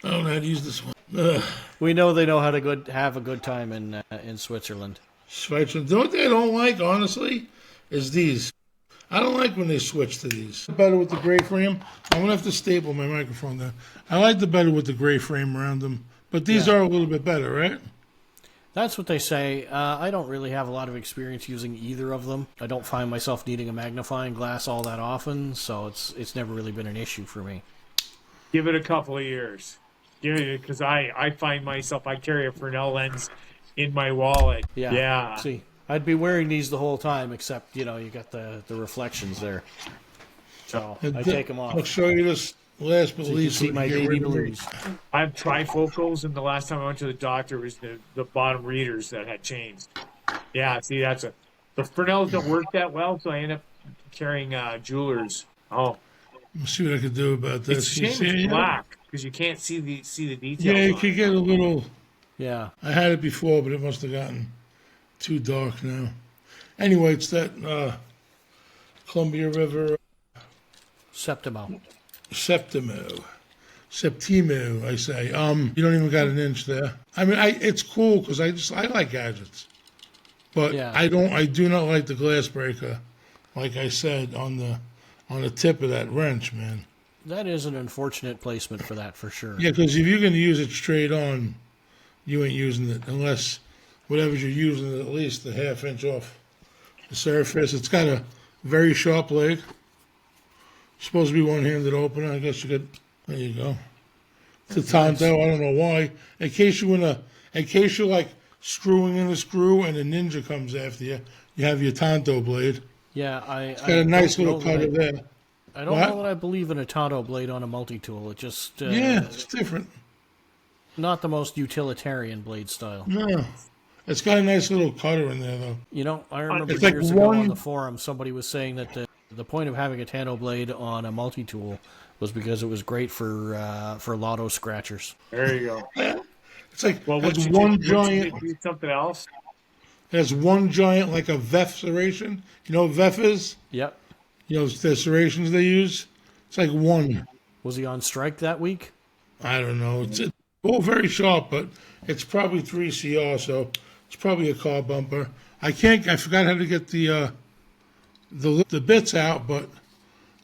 I don't know how to use this one. Ugh. We know they know how to have a good time in Switzerland. Switzerland. The only thing I don't like, honestly, is these. I don't like when they switch to these. Better with the gray frame. I'm going to have to staple my microphone there. I like the better with the gray frame around them. But these are a little bit better, right? That's what they say. I don't really have a lot of experience using either of them. I don't find myself needing a magnifying glass all that often, so it's never really been an issue for me. Give it a couple of years. Because I find myself, I carry a Fresnel lens in my wallet. Yeah. See, I'd be wearing these the whole time, except, you got the reflections there. So I take them off. I'll show you this last but So you can least. see so my we can get baby rid of it. blues. I have trifocals, and the last time I went to the doctor was the bottom readers that had changed. Yeah, see, the Fresnels don't work that well, so I end up carrying Jewelers. Oh, Let's see what I can do about it's this. a shame see it's it? black because you can't see the details. Yeah, you on can it. get a little. Yeah. I had it before, but it must have gotten too dark now. Anyway, it's that Columbia River Septimo. Septimo, I say. You don't even got an inch there. I mean, it's cool because I like gadgets, but Yeah. I do not like the glass breaker, like I said on the tip of that wrench, man. That is an unfortunate placement for that, for sure. Yeah, because if you're going to use it straight on, you ain't using it unless whatever you're using is at least a half inch off the surface. It's got a very sharp blade. Supposed to be one-handed opener. I guess you could. There you go. It's a Tonto. I don't know why. In case you're like screwing in a screw and a Ninja comes after you, you have your Tonto blade. Yeah, It's got a nice little cutter there. I don't What? know that I believe in a Tonto blade on a multi-tool. It just Yeah, it's different. not the most utilitarian blade style. No, it's got a nice little cutter in there though. I remember It's like years ago on one- the forum, somebody was saying that the point of having a Tonto blade on a multi-tool was because it was great for lotto scratchers. There you go. It's like Well, it's one giant. do something else. There's one giant like a VEF serration. You know what VEF is? Yep. You know the serrations they use. It's like one. Was he on strike that week? I don't know. It's all very sharp, but it's probably 3CR, so it's probably a car bumper. I forgot how to get the bits out, but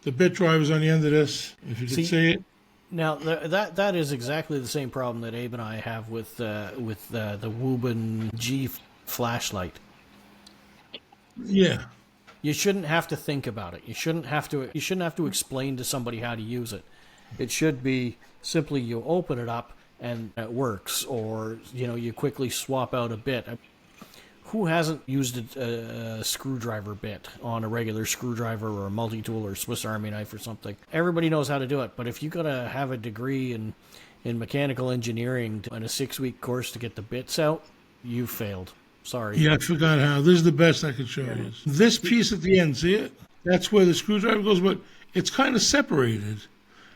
the bit driver's on the end of this. If you can see it. Now that is exactly the same problem that Abe and I have with the Woburn G flashlight. Yeah. you shouldn't have to think about it. You shouldn't have to explain to somebody how to use it. It should be simply you open it up and it works, or you quickly swap out a bit. Who hasn't used a screwdriver bit on a regular screwdriver or a multi-tool or Swiss Army knife or something? Everybody knows how to do it, but if you got to have a degree in mechanical engineering and a 6-week course to get the bits out, you failed. Sorry. Yeah, I forgot how. This is the best I could show you. This piece at the end, see it? That's where the screwdriver goes, but it's kind of separated.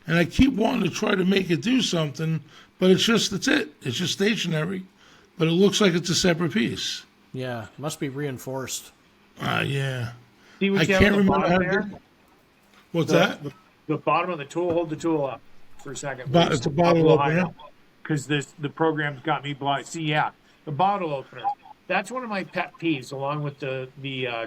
And I keep wanting to try to make it do something, but that's it. It's just stationary, but it looks like it's a separate piece. Yeah, must be reinforced. Yeah. See what I you have can't on the remember bottom how to there? do. What's that? The bottom of the tool. Hold the tool up for a second. It's a bottle opener. Because the program's got me blind. See, yeah, the bottle opener. That's one of my pet peeves, along with the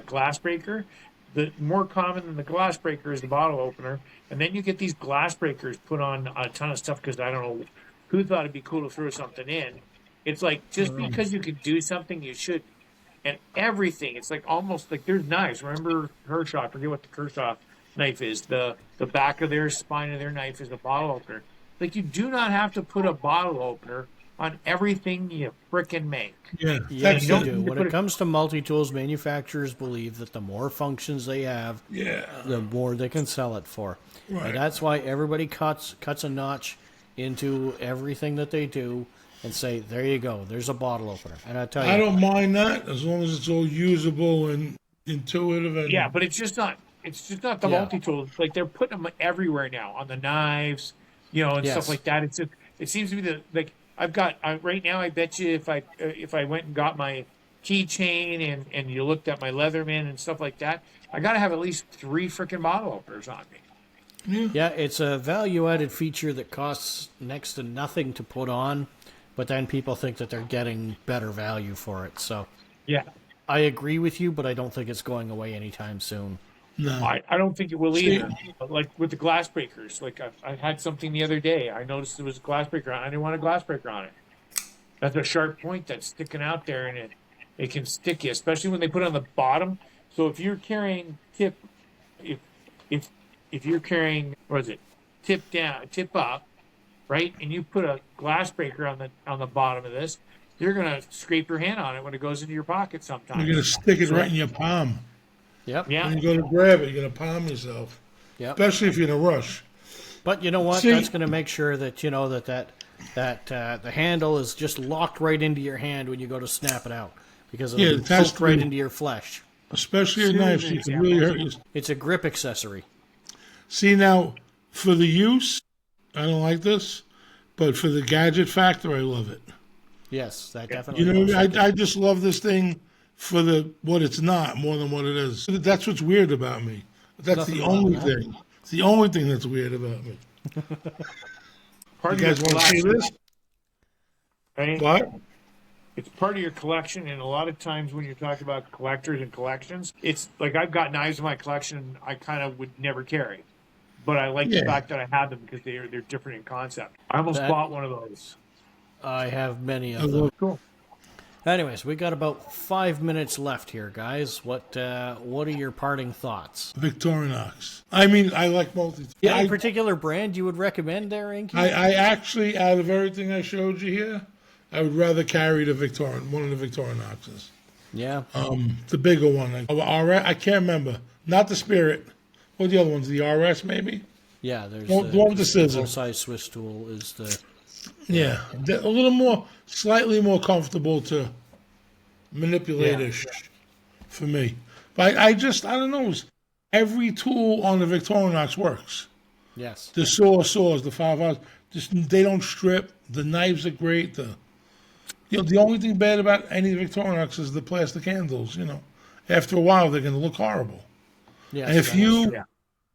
glass breaker. The more common than the glass breaker is the bottle opener, and then you get these glass breakers put on a ton of stuff because I don't know who thought it'd be cool to throw something in. It's like just because you can do something, you should. And everything, it's like almost like there's knives. Remember Kershaw? I forget what the Kershaw knife is. The back of their spine of their knife is a bottle opener. Like, you do not have to put a bottle opener on everything you frickin' make. Yeah, yes, you do. When it comes to multi-tools, manufacturers believe that the more functions they have, the more they can sell it for. Right. And that's why everybody cuts a notch into everything that they do and say, there you go, there's a bottle opener. And I tell you, I don't mind that as long as it's all usable and intuitive. And yeah, but it's just not the multi-tool. Like, they're putting them everywhere now on the knives, and stuff like that. It seems to be I've got right now. I bet you if I went and got my keychain and you looked at my Leatherman and stuff like that, I got to have at least 3 freaking bottle openers on me. Yeah, it's a value-added feature that costs next to nothing to put on, but then people think that they're getting better value for it. So, yeah, I agree with you, but I don't think it's going away anytime soon. No, I don't think it will either. Like with the glass breakers, like I had something the other day. I noticed there was a glass breaker on it. I didn't want a glass breaker on it. That's a sharp point that's sticking out there, and it can stick you, especially when they put it on the bottom. So if you're carrying tip you're carrying, what is it, tip down, tip up, right, and you put a glass breaker on the bottom of this, you're gonna scrape your hand on it when it goes into your pocket sometimes. You're gonna stick it right in your palm. Yep. Yeah. When you go to grab it, you're gonna palm yourself. Yep. Especially if you're in a rush. But you know what? That's going to make sure that that the handle is just locked right into your hand when you go to snap it out, because it'll soak right into your flesh. Especially a knife, so you can really hurt you. It's a grip accessory. See, now, for the use, I don't like this, but for the gadget factor, I love it. Yes, that definitely. I just love this thing for what it's not more than what it is. That's what's weird about me. That's the only thing. It's the only thing that's weird about me. You guys want to see this? Right? What? It's part of your collection, and a lot of times when you're talking about collectors and collections, it's like I've got knives in my collection I kind of would never carry. But I like the fact that I have them because they're different in concept. I almost bought one of those. I have many of them. Cool. Anyways, we got about 5 minutes left here, guys. What are your parting thoughts? Victorinox. I mean, I like multi. Any particular brand you would recommend there, Inky? I actually, out of everything I showed you here, I would rather carry one of the Victorinoxes. Yeah. The bigger one. I can't remember. Not the Spirit. What are the other ones? The RS, maybe? Yeah, there's the one with the scissor. Full-size Swiss tool is the... Yeah, a little more, slightly more comfortable to manipulate-ish for me. But I don't know. Every tool on the Victorinox works. Yes. The saws, the 5 hours, they don't strip. The knives are great. The only thing bad about any Victorinox is the plastic handles. After a while they're going to look horrible. Yes, and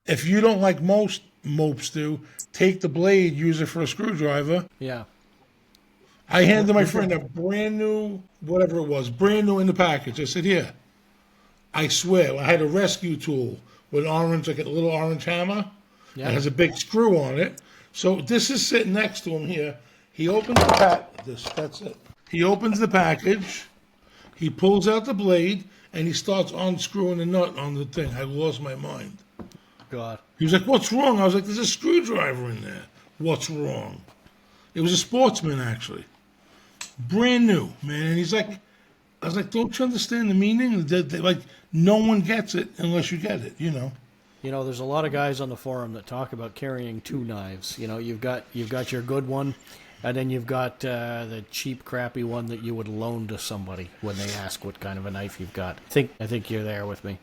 if you don't like most mopes do, take the blade, use it for a screwdriver. Yeah. I handed my friend a brand new, whatever it was, brand new in the package. I said, here, I swear, I had a rescue tool with orange, like a little orange hammer. Yeah. It has a big screw on it. So this is sitting next to him here. He opens the package. That's it. He opens the package. He pulls out the blade, and he starts unscrewing the nut on the thing. I lost my mind. God. He was like, "What's wrong?" I was like, "There's a screwdriver in there. What's wrong?" It was a Sportsman, actually. Brand new, man. And he's like, I was like, "Don't you understand the meaning? Like, no one gets it unless you get it, you know?" You know, there's a lot of guys on the forum that talk about carrying two knives. You know, you've got your good one, and then you've got the cheap, crappy one that you would loan to somebody when they ask what kind of a knife you've got. I think you're there with me.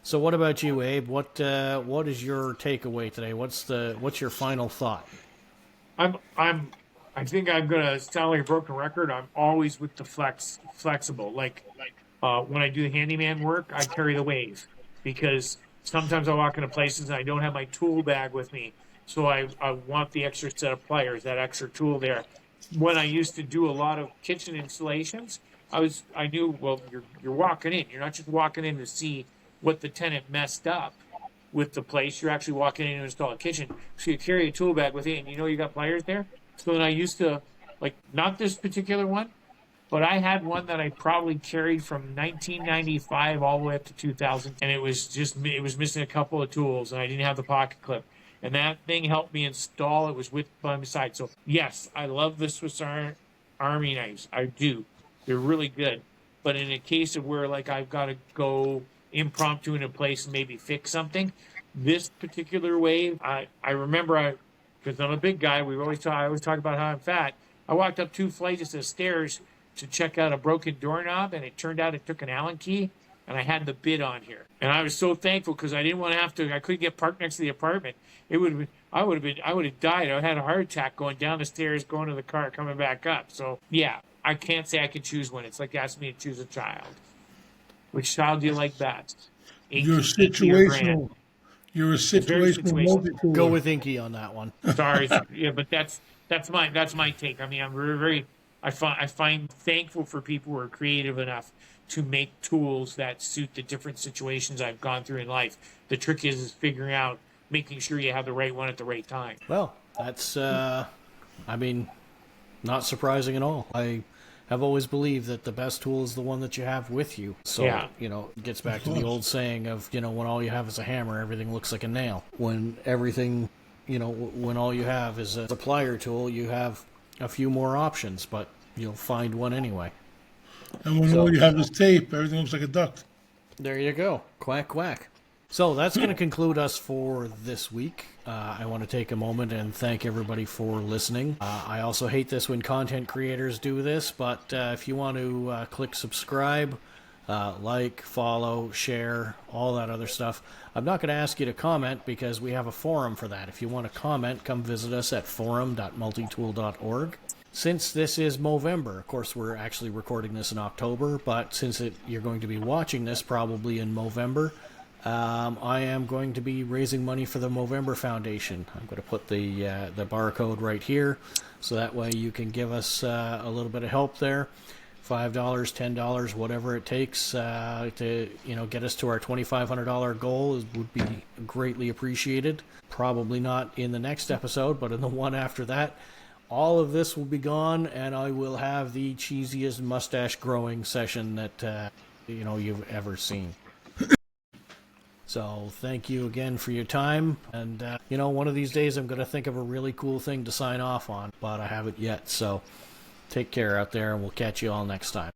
So, what about you, Abe? What is your takeaway today? What's your final thought? I think I'm gonna sound like a broken record. I'm always with the flexible. Like when I do the handyman work, I carry the wave because sometimes I walk into places and I don't have my tool bag with me, so I want the extra set of pliers, that extra tool there. When I used to do a lot of kitchen installations, I knew, well, you're walking in. You're not just walking in to see what the tenant messed up with the place. You're actually walking in to install a kitchen, so you carry a tool bag with you, and you know you got pliers there. So then I used to, like, not this particular one, but I had one that I probably carried from 1995 all the way up to 2000, and it was missing a couple of tools, and I didn't have the pocket clip. And that thing helped me install. It was by my side. So, yes, I love the Swiss Army knives. I do. They're really good. But in a case of where, like, I've got to go impromptu in a place and maybe fix something, this particular wave, I remember because I'm a big guy, I always talk about how I'm fat. I walked up 2 flights of stairs to check out a broken doorknob, and it turned out it took an Allen key, and I had the bid on here. And I was so thankful because I didn't want to have to. I couldn't get parked next to the apartment. I would have died. I had a heart attack going down the stairs, going to the car, coming back up. So yeah, I can't say I can choose one. It's like asking me to choose a child. Which child do you like best? You're situational. You're a situational multi-tool. Go with Inky on that one. Sorry, yeah, but that's my take. I mean, I'm very I find thankful for people who are creative enough to make tools that suit the different situations I've gone through in life. The trick is figuring out, making sure you have the right one at the right time. Well, that's I mean, not surprising at all. I have always believed that the best tool is the one that you have with you. So, yeah. You know, it gets back to the old saying of, you know, when all you have is a hammer, everything looks like a nail. When everything, you know, when all you have is a plier tool, you have a few more options, but you'll find one anyway. And when all you have is tape, everything looks like a duck. There you go. Quack, quack. So that's going to conclude us for this week. I want to take a moment and thank everybody for listening. I also hate this when content creators do this, but if you want to click subscribe, like, follow, share, all that other stuff. I'm not going to ask you to comment because we have a forum for that. If you want to comment, come visit us at forum.multitool.org. Since this is Movember, of course we're actually recording this in October, but since you're going to be watching this probably in Movember, I am going to be raising money for the Movember Foundation. I'm going to put the barcode right here, so that way you can give us a little bit of help there. $5, $10, whatever it takes to get us to our $2,500 goal would be greatly appreciated. Probably not in the next episode, but in the one after that. All of this will be gone, and I will have the cheesiest mustache growing session that you've ever seen. So thank you again for your time, and one of these days I'm going to think of a really cool thing to sign off on, but I haven't yet. So take care out there, and we'll catch you all next time.